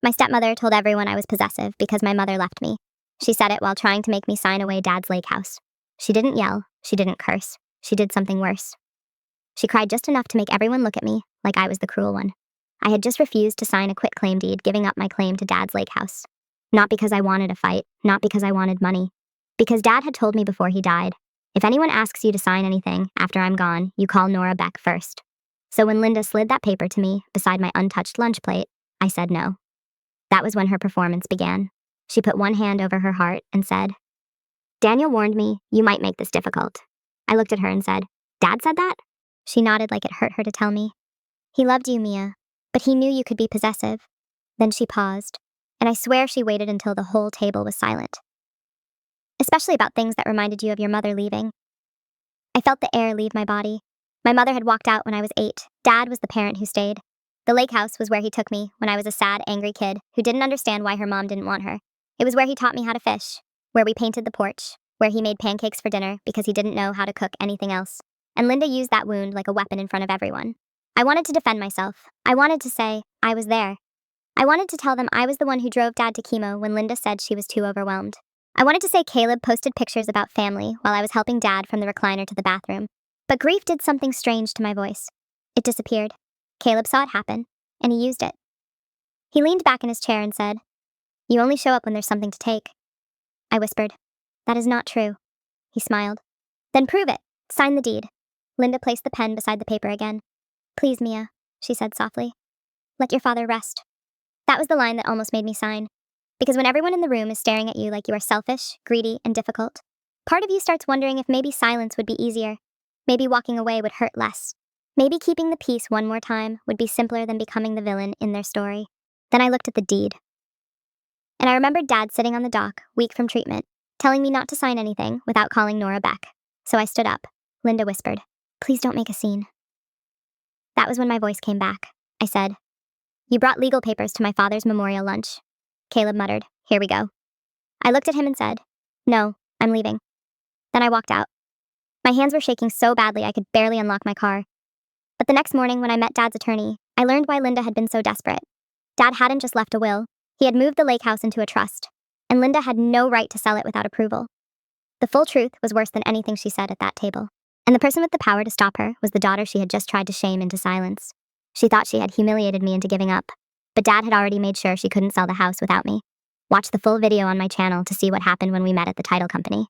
My stepmother told everyone I was possessive because my mother left me. She said it while trying to make me sign away Dad's lake house. She didn't yell. She didn't curse. She did something worse. She cried just enough to make everyone look at me like I was the cruel one. I had just refused to sign a quitclaim deed giving up my claim to Dad's lake house. Not because I wanted a fight, not because I wanted money. Because Dad had told me before he died, if anyone asks you to sign anything after I'm gone, you call Nora Beck first. So when Linda slid that paper to me beside my untouched lunch plate, I said no. That was when her performance began. She put one hand over her heart and said, "Daniel warned me you might make this difficult." I looked at her and said, "Dad said that?" She nodded like it hurt her to tell me. "He loved you, Mia, but he knew you could be possessive." Then she paused, and I swear she waited until the whole table was silent. "Especially about things that reminded you of your mother leaving." I felt the air leave my body. My mother had walked out when I was 8. Dad was the parent who stayed. The lake house was where he took me when I was a sad, angry kid who didn't understand why her mom didn't want her. It was where he taught me how to fish, where we painted the porch, where he made pancakes for dinner because he didn't know how to cook anything else. And Linda used that wound like a weapon in front of everyone. I wanted to defend myself. I wanted to say, I was there. I wanted to tell them I was the one who drove Dad to chemo when Linda said she was too overwhelmed. I wanted to say Caleb posted pictures about family while I was helping Dad from the recliner to the bathroom. But grief did something strange to my voice. It disappeared. Caleb saw it happen, and he used it. He leaned back in his chair and said, "You only show up when there's something to take." I whispered, "That is not true." He smiled. "Then prove it. Sign the deed." Linda placed the pen beside the paper again. "Please, Mia," she said softly. "Let your father rest." That was the line that almost made me sign. Because when everyone in the room is staring at you like you are selfish, greedy, and difficult, part of you starts wondering if maybe silence would be easier. Maybe walking away would hurt less. Maybe keeping the peace one more time would be simpler than becoming the villain in their story. Then I looked at the deed. And I remembered Dad sitting on the dock, weak from treatment, telling me not to sign anything without calling Nora Beck. So I stood up. Linda whispered, "Please don't make a scene." That was when my voice came back. I said, "You brought legal papers to my father's memorial lunch." Caleb muttered, "Here we go." I looked at him and said, "No, I'm leaving." Then I walked out. My hands were shaking so badly I could barely unlock my car. But the next morning when I met Dad's attorney, I learned why Linda had been so desperate. Dad hadn't just left a will. He had moved the lake house into a trust, and Linda had no right to sell it without approval. The full truth was worse than anything she said at that table. And the person with the power to stop her was the daughter she had just tried to shame into silence. She thought she had humiliated me into giving up, but Dad had already made sure she couldn't sell the house without me. Watch the full video on my channel to see what happened when we met at the title company.